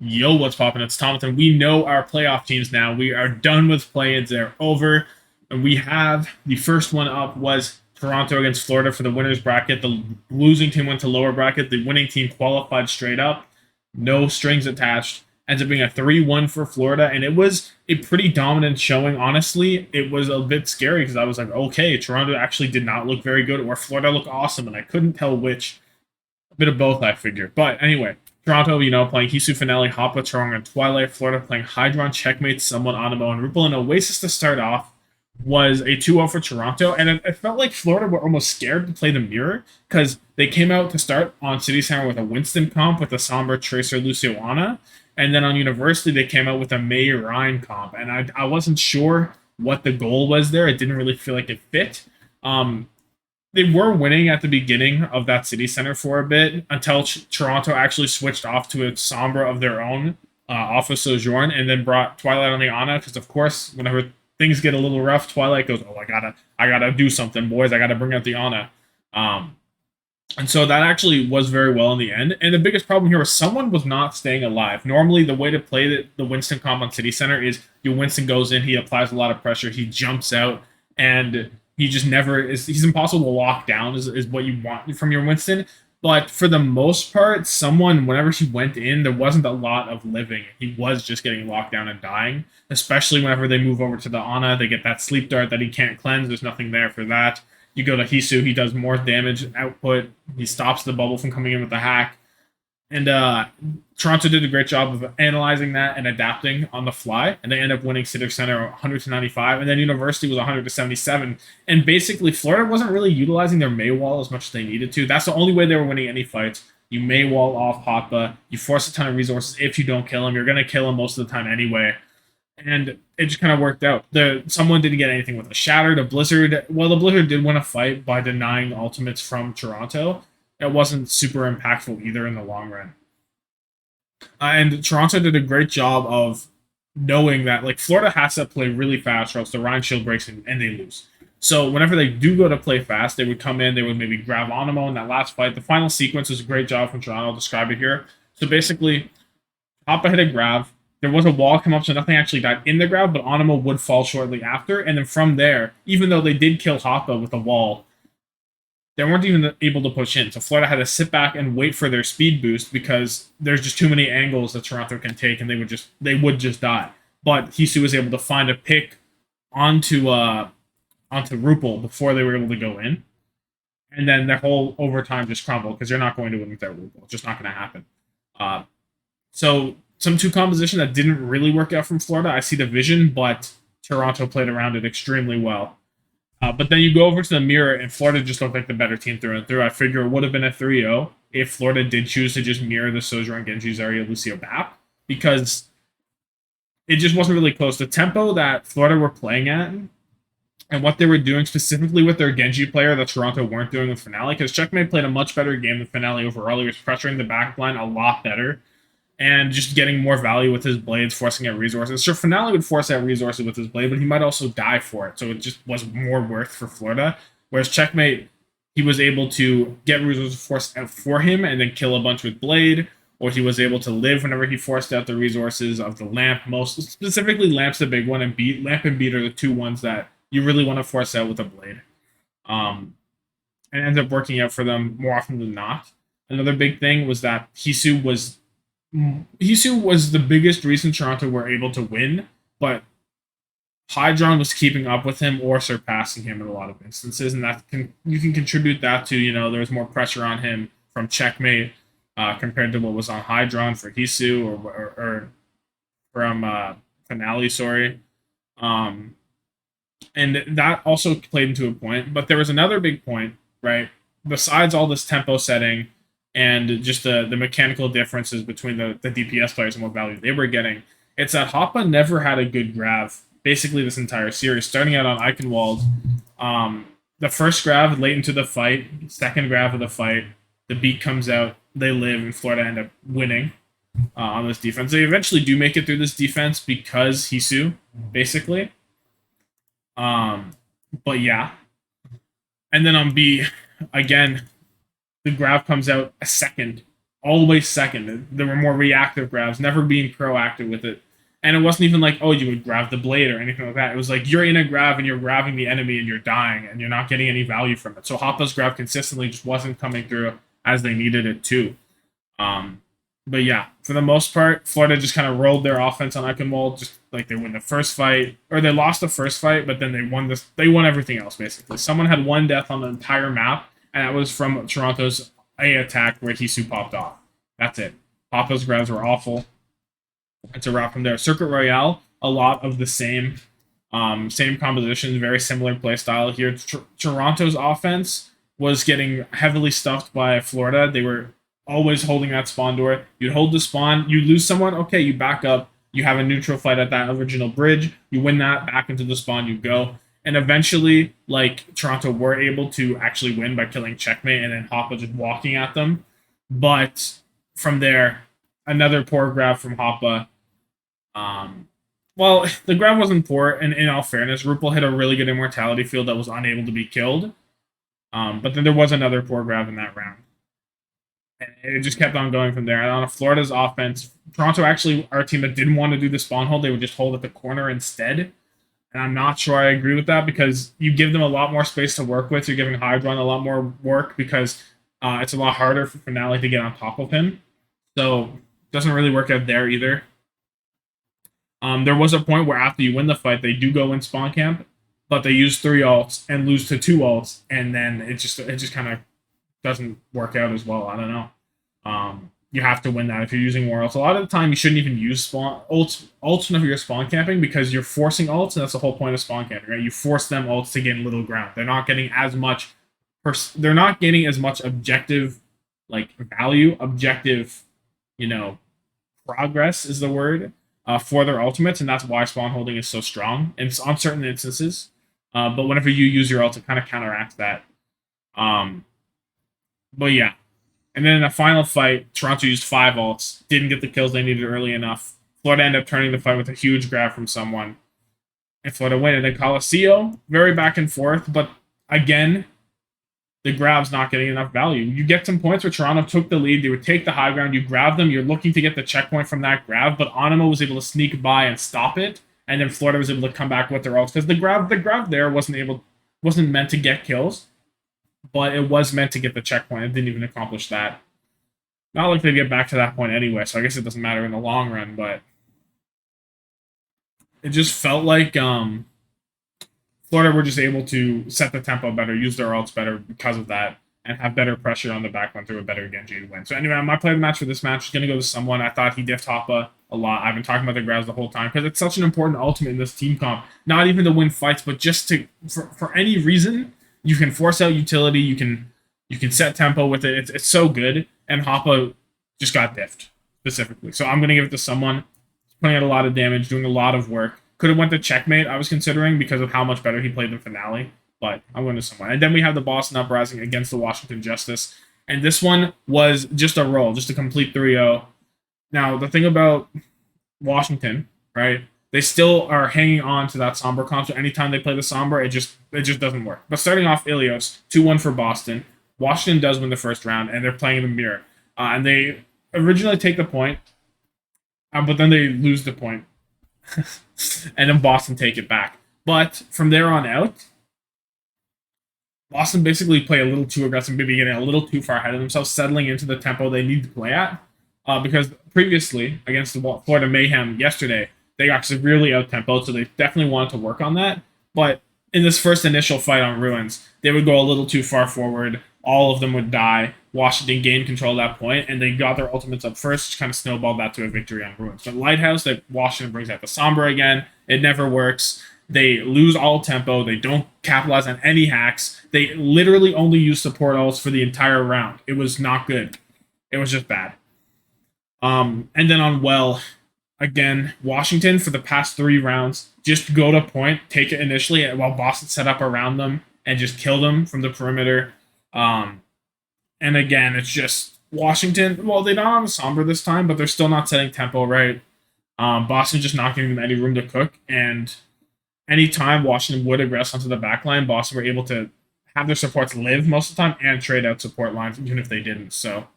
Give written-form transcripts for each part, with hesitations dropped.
Yo, what's poppin'? It's Tommathan. We know our playoff teams now. We are done with play-ins. They're over. And we have the first one up was Toronto against Florida for the winners bracket. The losing team went to lower bracket. The winning team qualified straight up. No strings attached. Ends up being a 3-1 for Florida. And it was a pretty dominant showing, honestly. It was a bit scary because I was like, okay, Toronto actually did not look very good, or Florida looked awesome, and I couldn't tell which. A bit of both, I figured. But anyway, Toronto, playing Hisu Finale, Hoppa, Charong, and Twilight. Florida playing Hydron, Checkmate, Someone, Animo, and Rupal. And Oasis to start off was a 2-0 for Toronto. And it felt like Florida were almost scared to play the mirror because they came out to start on City Center with a Winston comp with a Sombra, Tracer, Lucio, Ana. And then on University, they came out with a May Ryan comp. And I wasn't sure what the goal was there. It didn't really feel like it fit. They were winning at the beginning of that city center for a bit until Toronto actually switched off to a Sombra of their own off of Sojourn and then brought Twilight on the Ana because of course whenever things get a little rough, Twilight goes, "Oh, I gotta do something, boys. I gotta bring out the Ana." Um, and so that actually was very well in the end. And the biggest problem here was someone was not staying alive. Normally, the way to play the Winston comp on City Center is your Winston goes in, he applies a lot of pressure, he jumps out, and he just never is. He's impossible to lock down, is what you want from your Winston. But for the most part, someone, whenever he went in, there wasn't a lot of living. He was just getting locked down and dying, especially whenever they move over to the Ana. They get that sleep dart that he can't cleanse. There's nothing there for that. You go to Hisu, he does more damage output. He stops the bubble from coming in with the hack. And Toronto did a great job of analyzing that and adapting on the fly, and they end up winning Civic Center 100 to 95, and then University was 100 to 77. And basically, Florida wasn't really utilizing their Maywall as much as they needed to. That's the only way they were winning any fights. You Maywall off Hotba, you force a ton of resources. If you don't kill him, you're gonna kill him most of the time anyway. And it just kind of worked out. Someone didn't get anything with a Shatter. The Blizzard, well, the Blizzard did win a fight by denying ultimates from Toronto. It wasn't super impactful either in the long run. And Toronto did a great job of knowing that like Florida has to play really fast or else the Ryan Shield breaks and they lose. So whenever they do go to play fast, they would come in, they would maybe grab Onimo in that last fight. The final sequence was a great job from Toronto. I'll describe it here. So basically, Hoppa hit a grab. There was a wall come up, so nothing actually died in the grab, but Onimo would fall shortly after. And then from there, even though they did kill Hoppa with a wall, they weren't even able to push in. So Florida had to sit back and wait for their speed boost because there's just too many angles that Toronto can take, and they would just die. But Hisu was able to find a pick onto Rupal before they were able to go in, and then their whole overtime just crumbled because you're not going to win without Rupal. It's just not going to happen. Uh, so some two composition that didn't really work out from Florida. I see the vision, but Toronto played around it extremely well. But then you go over to the mirror, and Florida just looked like the better team through and through. I figure it would have been a 3-0 if Florida did choose to just mirror the Sojourn, Genji, Zarya, Lucio, Bap, because it just wasn't really close. The tempo that Florida were playing at and what they were doing specifically with their Genji player that Toronto weren't doing with Finale, because Checkmate played a much better game than Finale overall. He was pressuring the backline a lot better and just getting more value with his blades, forcing out resources. Sure, Finale would force out resources with his blade, but he might also die for it. So it just was more worth for Florida. Whereas Checkmate, he was able to get resources forced out for him and then kill a bunch with blade, or he was able to live whenever he forced out the resources of the lamp. Most specifically, lamp's the big one, and beat lamp and beat are the two ones that you really want to force out with a blade. And it ends up working out for them more often than not. Another big thing was that Hisu was the biggest reason Toronto were able to win, but Hydron was keeping up with him or surpassing him in a lot of instances, and you can contribute that to there was more pressure on him from Checkmate compared to what was on Hydron for Hisu or from Finale. Sorry, and that also played into a point. But there was another big point, right? Besides all this tempo setting and just the mechanical differences between the DPS players and what value they were getting. It's that Hoppa never had a good grab, basically this entire series, starting out on Eichenwald. The first grab late into the fight, second grab of the fight, the beat comes out, they live, and Florida end up winning on this defense. They eventually do make it through this defense because Hisu, basically. But yeah. And then on B, again, the grab comes out a second always second. There were more reactive grabs, never being proactive with it. And it wasn't even like, oh, you would grab the blade or anything like that. It was like you're in a grab and you're grabbing the enemy and you're dying and you're not getting any value from it. So Hoppa's grab consistently just wasn't coming through as they needed it to. Um, but yeah, for the most part, Florida just kind of rolled their offense on Eichenwald. Just like they win the first fight, or they lost the first fight, but then they won this. They won everything else basically. Someone had one death on the entire map, and that was from Toronto's A attack where Hisu popped off. That's it. Hoppa's grabs were awful. It's a wrap from there. Circuit Royale, a lot of the same composition, very similar play style here. Toronto's offense was getting heavily stuffed by Florida. They were always holding that spawn door. You'd hold the spawn, you lose someone, okay, you back up. You have a neutral fight at that original bridge. You win that, back into the spawn, you go. And eventually, like, Toronto were able to actually win by killing Checkmate and then Hoppa just walking at them. But from there, another poor grab from Hoppa. Well, the grab wasn't poor, and in all fairness, Rupal hit a really good immortality field that was unable to be killed. But then there was another poor grab in that round. And it just kept on going from there. And on Florida's offense, Toronto actually are a team that didn't want to do the spawn hold. They would just hold at the corner instead. And I'm not sure I agree with that because you give them a lot more space to work with. You're giving Hydron a lot more work because it's a lot harder for Finale to get on top of him. So it doesn't really work out there either. There was a point where after you win the fight, they do go in spawn camp, but they use 3 ults and lose to 2 ults, and then it just kind of doesn't work out as well. I don't know. You have to win that if you're using more ults. A lot of the time, you shouldn't even use spawn ults whenever you're spawn camping because you're forcing ults, and that's the whole point of spawn camping, right? You force them ults to get in little ground. They're not getting as much. They're not getting as much objective, like value, objective, progress is the word for their ultimates, and that's why spawn holding is so strong. And it's on certain instances, but whenever you use your ult, it kind of counteracts that. But yeah, and then in the final fight, Toronto used 5 ults, didn't get the kills they needed early enough. Florida ended up turning the fight with a huge grab from someone, and Florida win. And then Coliseum, very back and forth, but again, the grab's not getting enough value. You get some points where Toronto took the lead. They would take the high ground. You grab them. You're looking to get the checkpoint from that grab, but Anima was able to sneak by and stop it, and then Florida was able to come back with their ults because the grab there wasn't meant to get kills, but it was meant to get the checkpoint. It didn't even accomplish that. Not like they get back to that point anyway, so I guess it doesn't matter in the long run, but it just felt like Florida were just able to set the tempo better, use their ults better because of that, and have better pressure on the back one through a better Genji to win. So anyway, my play of the match for this match is going to go to someone. I thought he diffed Hoppa a lot. I've been talking about the grabs the whole time because it's such an important ultimate in this team comp. Not even to win fights, but just for any reason, you can force out utility. You can set tempo with it. It's so good. And Hoppa just got diffed specifically. So I'm going to give it to someone. He's putting out a lot of damage, doing a lot of work. Could have went to Checkmate, I was considering, because of how much better he played than Finale. But I'm going to someone. And then we have the Boston Uprising against the Washington Justice. And this one was just a roll, just a complete 3-0. Now, the thing about Washington, right? They still are hanging on to that Sombra comp. So anytime they play the Sombra, it just doesn't work. But starting off Ilios, 2-1 for Boston. Washington does win the first round, and they're playing the mirror. And they originally take the point, but then they lose the point. And then Boston take it back. But from there on out, Boston basically play a little too aggressive, maybe getting a little too far ahead of themselves, settling into the tempo they need to play at. Because previously, against the Florida Mayhem yesterday, they got severely out-tempoed, so they definitely wanted to work on that. But in this first initial fight on Ruins, they would go a little too far forward. All of them would die. Washington gained control at that point, and they got their ultimates up first, just kind of snowballed that to a victory on Ruins. But Lighthouse, that Washington brings out the Sombra again. It never works. They lose all tempo. They don't capitalize on any hacks. They literally only use support ults for the entire round. It was not good. It was just bad. And then on Well, again, Washington for the past 3 rounds, just go to point, take it initially while Boston set up around them and just kill them from the perimeter. And again, it's just Washington. Well, they're not on the Sombra this time, but they're still not setting tempo right. Boston just not giving them any room to cook. And anytime Washington would aggress onto the back line, Boston were able to have their supports live most of the time and trade out support lines, even if they didn't. So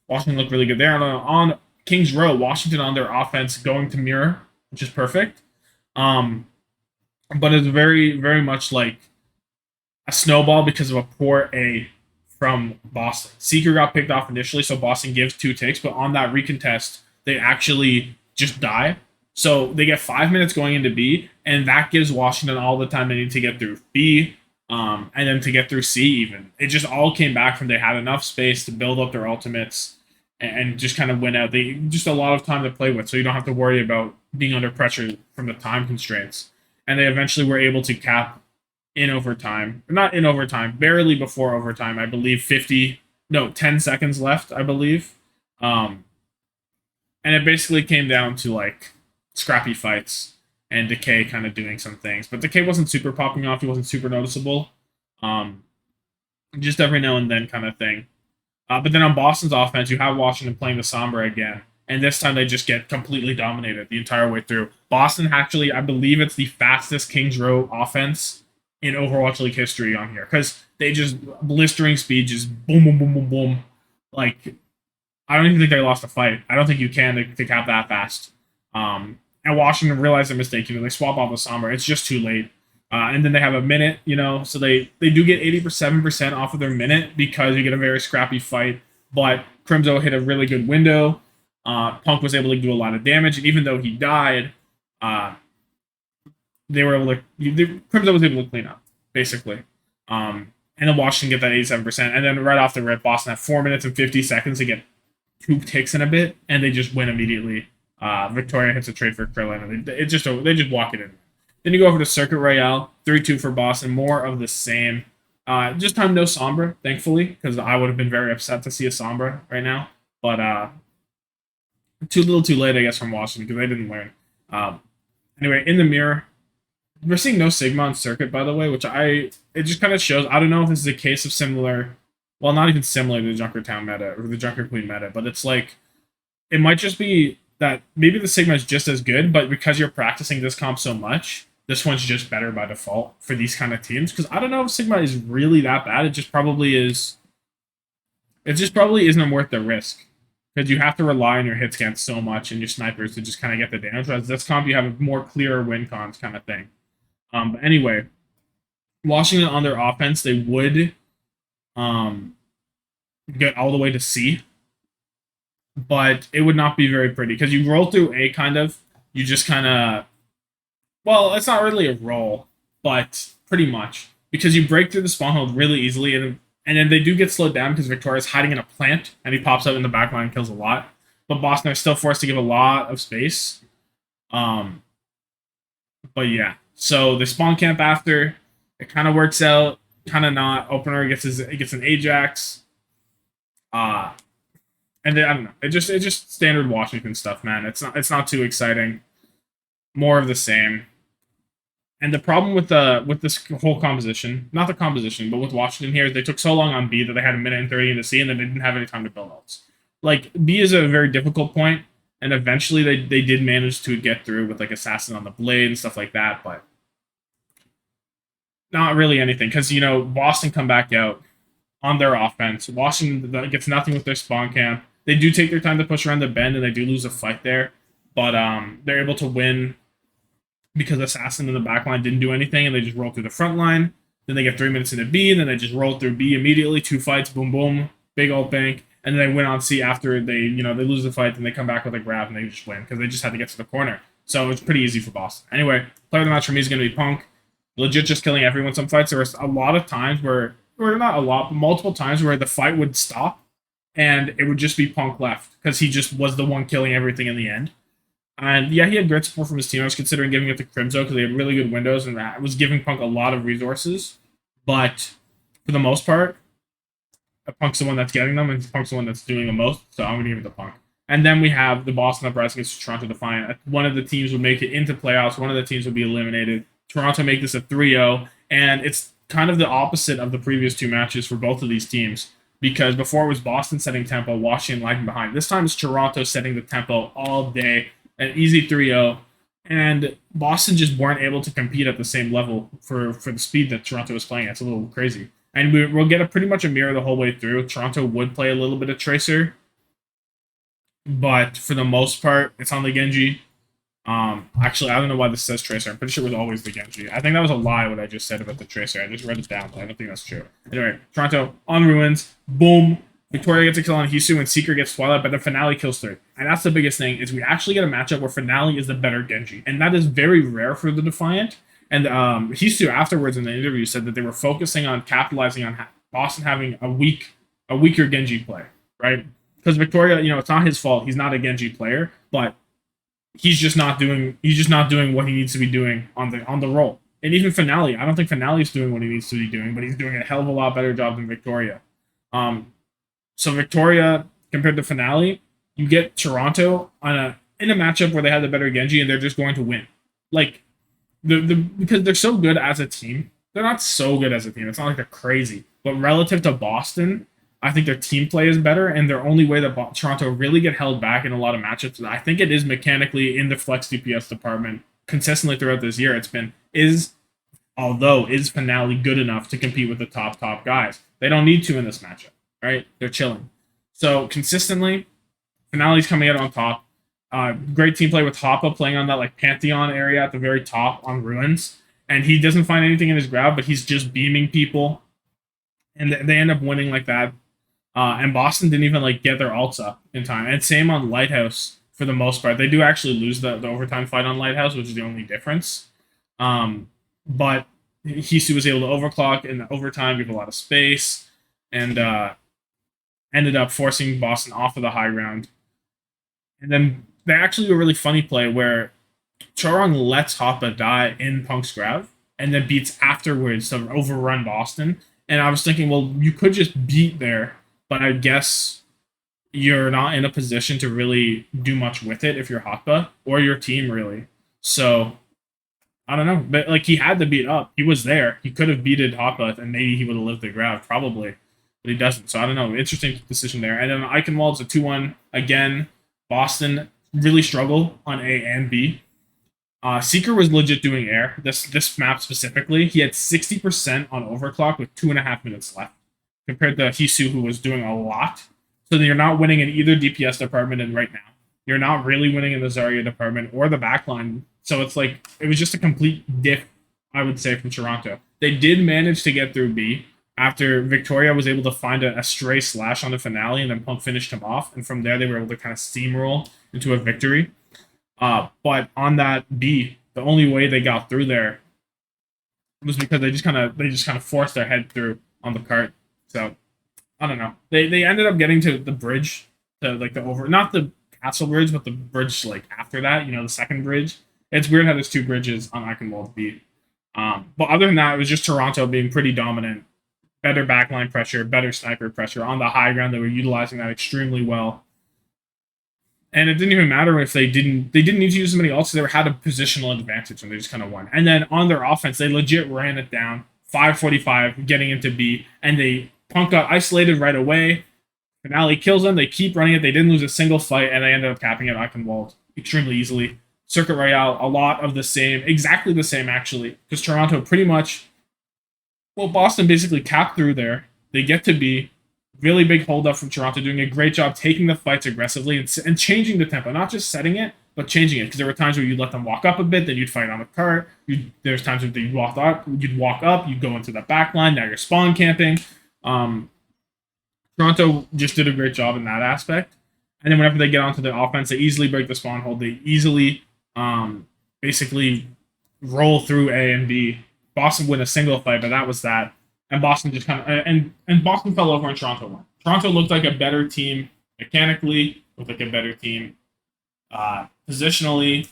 Washington looked really good there. On Kings Row, Washington on their offense going to mirror, which is perfect. Um, but it's very much like a snowball because of a poor A from Boston. Seeker got picked off initially, so Boston gives two takes, but on that recontest, they actually just die. So they get 5 minutes going into B, and that gives Washington all the time they need to get through B, and then to get through C even. It just all came back from they had enough space to build up their ultimates and just kind of win out. They just a lot of time to play with, so you don't have to worry about being under pressure from the time constraints. And they eventually were able to cap in overtime, not in overtime, barely before overtime. I believe 10 seconds left. I believe, um, and it basically came down to like scrappy fights and Decay kind of doing some things, but Decay wasn't super popping off. He wasn't super noticeable. Um, just every now and then kind of thing. But then on Boston's offense, you have Washington playing the Sombra again. And this time they just get completely dominated the entire way through. Boston actually, I believe it's the fastest Kings Row offense in Overwatch League history on here. Because they just blistering speed, just boom, boom, boom, boom, boom. Like, I don't even think they lost a fight. I don't think you can to cap that fast. And Washington realized their mistake. They swap off the Sombra. It's just too late. And then they have a minute, so they do get 87% off of their minute because you get a very scrappy fight. But Crimzo hit a really good window. Punk was able to do a lot of damage, and even though he died, they were able to. Crimzo was able to clean up basically, and then Washington get that 87%, and then right off the rip, Boston had 4 minutes and 50 seconds to get two ticks in a bit, and they just win immediately. Victoria hits a trade for Krillin, and they just walk it in. Then you go over to Circuit Royale, 3-2 for Boston, more of the same. Just time no Sombra, thankfully, because I would have been very upset to see a Sombra right now. But too little too late, I guess, from Washington, because they didn't learn. Anyway, in the mirror, we're seeing no Sigma on Circuit, by the way, it just kind of shows, I don't know if this is a case of similar, well, not even similar to the Junker Town meta, or the Junker Queen meta, but it's like, it might just be that maybe the Sigma is just as good, but because you're practicing this comp so much, this one's just better by default for these kind of teams. Because I don't know if Sigma is really that bad. It just probably is. It just probably isn't worth the risk. Because you have to rely on your hit scans so much and your snipers to just kind of get the damage. Whereas this comp, you have a more clearer win cons kind of thing. But anyway, Washington on their offense, they would get all the way to C. But it would not be very pretty. Because you roll through A kind of. You just kind of, well, it's not really a roll, but pretty much. Because you break through the spawn hold really easily, and then they do get slowed down because Victoria's hiding in a plant, and he pops out in the back line and kills a lot. But Boston are still forced to give a lot of space. But yeah. So they spawn camp after. It kind of works out, kind of not. Opener gets an Ajax. And then, I don't know. It just standard Washington stuff, man. It's not too exciting. More of the same. And the problem with this whole composition, not the composition, but with Washington here, is they took so long on B that they had a minute and 30 into C, and then they didn't have any time to build ults. Like, B is a very difficult point, and eventually they did manage to get through with like Assassin on the Blade and stuff like that, but not really anything. Because, Boston come back out on their offense. Washington gets nothing with their spawn camp. They do take their time to push around the bend, and they do lose a fight there, but they're able to win because Assassin in the back line didn't do anything, and they just roll through the front line. Then they get 3 minutes into B, and then they just roll through B immediately. 2 fights, boom, boom, big ult bank, and then they win on C after they lose the fight, and they come back with a grab, and they just win because they just had to get to the corner. So it's pretty easy for Boston. Anyway, player of the match for me is going to be Punk. Legit just killing everyone some fights. There was a lot of times or not a lot, but multiple times where the fight would stop, and it would just be Punk left because he just was the one killing everything in the end. And yeah, he had great support from his team. I was considering giving it to Crimzo because they had really good windows, and that was giving Punk a lot of resources. But for the most part, Punk's the one that's getting them, and Punk's the one that's doing the most. So I'm going to give it to Punk. And then we have the Boston Uprising against Toronto Defiant. One of the teams would make it into playoffs. One of the teams would be eliminated. Toronto make this a 3-0, and it's kind of the opposite of the previous two matches for both of these teams. Because before it was Boston setting tempo, Washington lagging behind. This time it's Toronto setting the tempo all day. An easy 3-0, and Boston just weren't able to compete at the same level for the speed that Toronto was playing. It's a little crazy. And we'll get pretty much a mirror the whole way through. Toronto would play a little bit of Tracer, but for the most part, it's on the Genji. Actually, I don't know why this says Tracer. I'm pretty sure it was always the Genji. I think that was a lie what I just said about the Tracer. I just read it down, but I don't think that's true. Anyway, Toronto on ruins. Boom. Victoria gets a kill on Hisu and Seeker gets Twilight, but then Finale kills third. And that's the biggest thing, is we actually get a matchup where Finale is the better Genji. And that is very rare for the Defiant. And Hisu afterwards in the interview said that they were focusing on capitalizing on Boston having a weaker Genji play, right? Because Victoria, it's not his fault. He's not a Genji player, but he's just not doing what he needs to be doing on the role. And even Finale, I don't think Finale's doing what he needs to be doing, but he's doing a hell of a lot better job than Victoria. So Victoria compared to Finale, you get Toronto in a matchup where they have the better Genji and they're just going to win. Like because they're so good as a team. They're not so good as a team. It's not like they're crazy, but relative to Boston, I think their team play is better, and their only way that Toronto really get held back in a lot of matchups, I think it is mechanically in the flex DPS department consistently throughout this year. Is Finale good enough to compete with the top guys? They don't need to in this matchup, right? They're chilling. So consistently, Finale's coming out on top. Great team play with Hoppa playing on that like Pantheon area at the very top on Ruins, and he doesn't find anything in his grab, but he's just beaming people, and they end up winning like that. And Boston didn't even like get their ults up in time. And same on Lighthouse for the most part. They do actually lose the overtime fight on Lighthouse, which is the only difference. But Hisu was able to overclock in the overtime, give a lot of space, and ended up forcing Boston off of the high ground. And then they actually do a really funny play where Chorong lets Hoppa die in Punk's grab and then beats afterwards to overrun Boston. And I was thinking, well, you could just beat there, but I guess you're not in a position to really do much with it if you're Hoppa or your team, really. So I don't know, but like he had to beat up. He was there. He could have beaten Hoppa, and maybe he would have lived the grab, probably, but he doesn't. So I don't know. Interesting decision there. And then Eichenwald's a 2-1 again. Boston really struggle on A and B. Seeker was legit doing air. This map specifically, he had 60% on overclock with 2.5 minutes left, compared to Hisu, who was doing a lot. So you're not winning in either DPS department, and right now you're not really winning in the Zarya department or the backline. So it's like it was just a complete diff, I would say, from Toronto. They did manage to get through B after Victoria was able to find a stray slash on the Finale, and then Punk finished him off. And from there, they were able to kind of steamroll into a victory. But on that B, the only way they got through there was because they just kind of forced their head through on the cart. So I don't know. They ended up getting to the bridge, to like the over, not the castle bridge, but the bridge like after that. The second bridge. It's weird how there's two bridges on Eichenwald B. But other than that, it was just Toronto being pretty dominant, better backline pressure, better sniper pressure on the high ground. They were utilizing that extremely well. And it didn't even matter if they didn't need to use as many ults. They had a positional advantage and they just kind of won. And then on their offense, they legit ran it down. 5:45 getting into B, and Punk got isolated right away. Finale kills them. They keep running it. They didn't lose a single fight, and they ended up capping it Eichenwald extremely easily. Circuit Royale, a lot of the same, exactly the same actually, because Toronto pretty much, Boston basically capped through there. They get to B. Really big hold up from Toronto, doing a great job taking the fights aggressively and changing the tempo, not just setting it, but changing it. Because there were times where you'd let them walk up a bit, then you'd fight on the cart. There's times where you'd walk up, you'd go into the back line. Now you're spawn camping. Toronto just did a great job in that aspect. And then whenever they get onto the offense, they easily break the spawn hold. They easily basically roll through A and B. Boston win a single fight, but that was that. And Boston just kind of and Boston fell over and Toronto won. Toronto looked like a better team mechanically, looked like a better team positionally,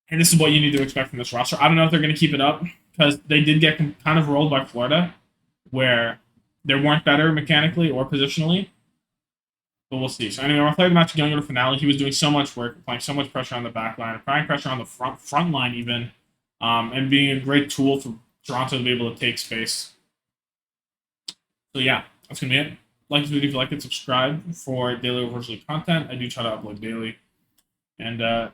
and this is what you need to expect from this roster. I don't know if they're going to keep it up because they did get kind of rolled by Florida, where they weren't better mechanically or positionally. But we'll see. So anyway, we're playing the match going to the finale. He was doing so much work, applying so much pressure on the back line, applying pressure on the front line even, and being a great tool for Toronto to be able to take space. So yeah, that's going to be it. Like this video if you like it, subscribe for daily Overwatch content. I do try to upload daily. And yeah,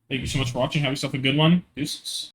thank you so much for watching. Have yourself a good one. Deuces.